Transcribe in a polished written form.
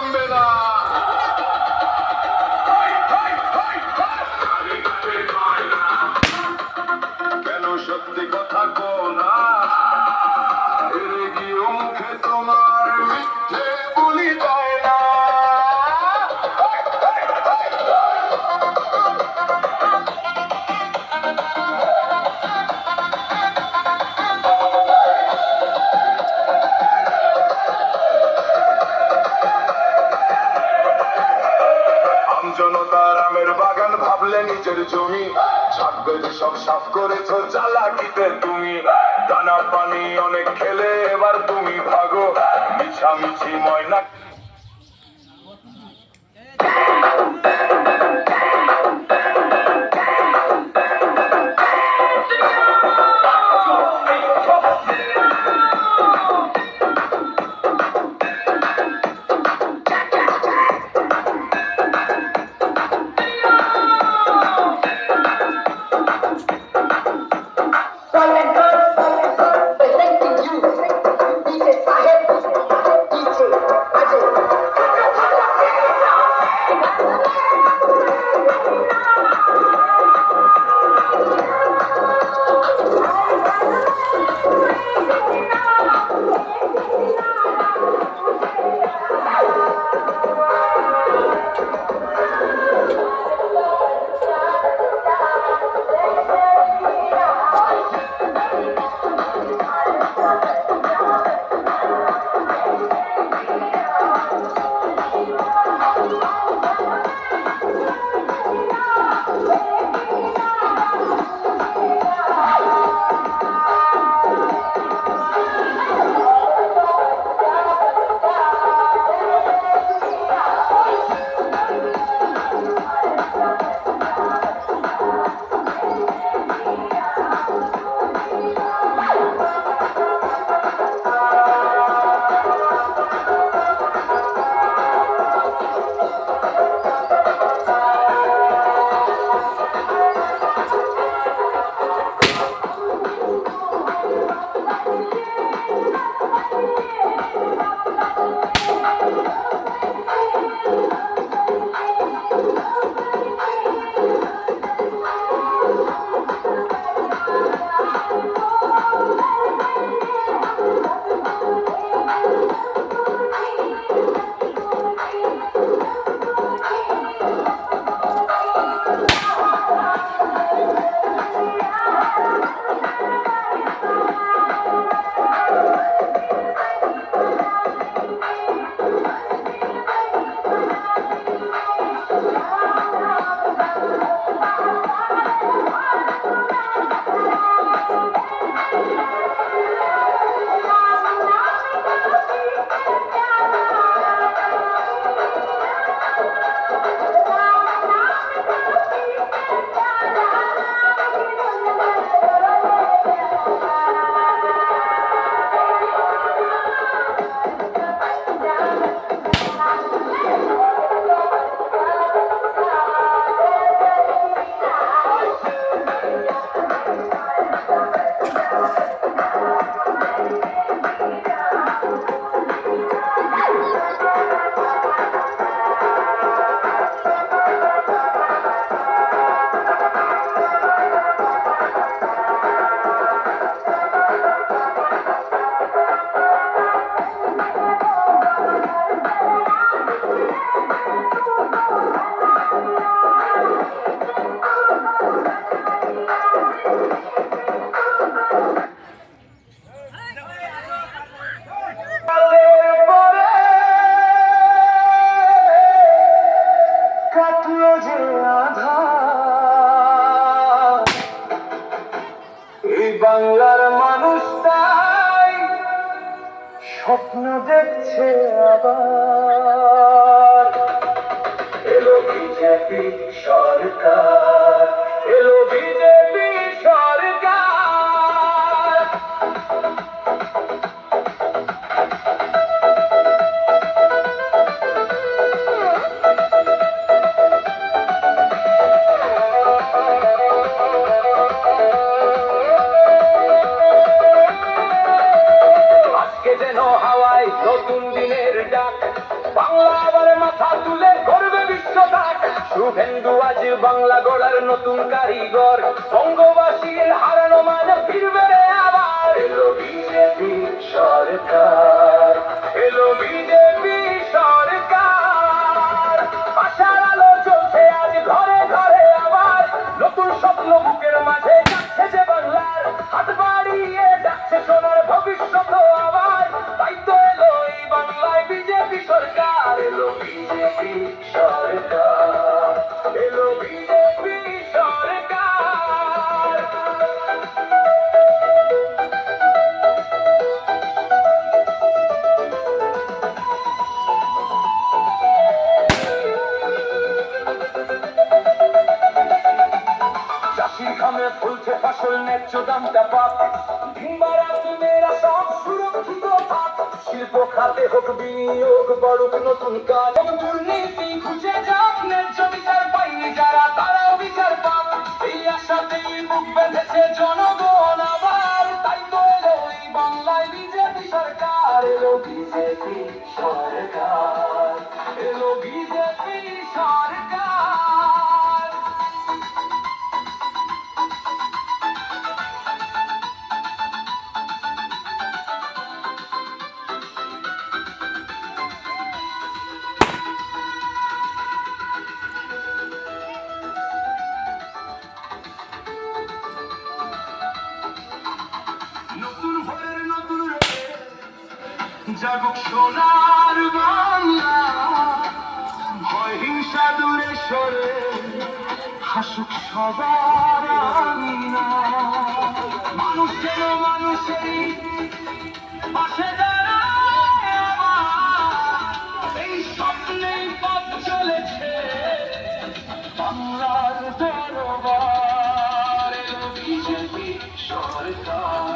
থামবে না। কেন সত্যি কথা কো না, হেরে গিয়েও মুখে তোমার মিথ্যে বলি যায় না। জনতার আমের বাগান ভাবলে নিজের জমি, ছাড়বে যে সব সাফ করেছো চালাকিতে তুমি। দানা পানি অনেক খেলে এবার তুমি ভাগো, মিছামিছি ময়না। বাংলার মানুষটাই স্বপ্ন দেখছে আবার। এলো বিজেপি সরকার, এলো বিজেপি সরকার। নতুন দিনের ডাক, বাংলা আবার মাথা তুলে করবে বিশ্বটাক। শুভেন্দু আজ বাংলা গড়ার নতুন কারিগর, বঙ্গবাসীর হারানো মানে ফিরবে রে আবার। এলো বিজেপি সরকার, এলো বিজেপি সরকার, আশার আলো চলছে আজ ঘরে ঘরে আবার। নতুন স্বপ্ন বুকের মাঝে যাচ্ছে যে বাংলার, হাত বাড়িয়ে যাচ্ছে সোনার ভবিষ্যৎ আবার। তাই তো এলো এই বাংলায় বিজেপি সরকার, এলো বিজেপি সরকার, এলো বিজেপি সরকার। চাষির ঘামে ফুলছে ফসল, ন্যায্য দামটা পাক, দিনবারাত মেয়েরা সব সুরক্ষিত থাক। শিল্প খাতে হোক বিনিয়োগ, বাড়ুক নতুন কাজ, দুর্নীতি খুঁজে যাক, ন্যায্য বিচার পাইনি যারা তারাও বিচার পাক। এই আশাতেই বুক বেঁধেছে জনগণ আবার। তাই তো এলো এই বাংলায় বিজেপি সরকার, এলো বিজেপি সরকার, এলো বিজেপি সরকার। নতুন ভোরের নতুন রোদে জাগুক সোনার বাংলা, ভয় হিংসা দূরে সরে হাসুক সবার আঙিনা। মানুষ যেন মানুষেরই পাশে দাঁড়ায় আবার। এই স্বপ্নেই পথ চলেছে বাংলার দরবার, এলো বিজেপি সরকার।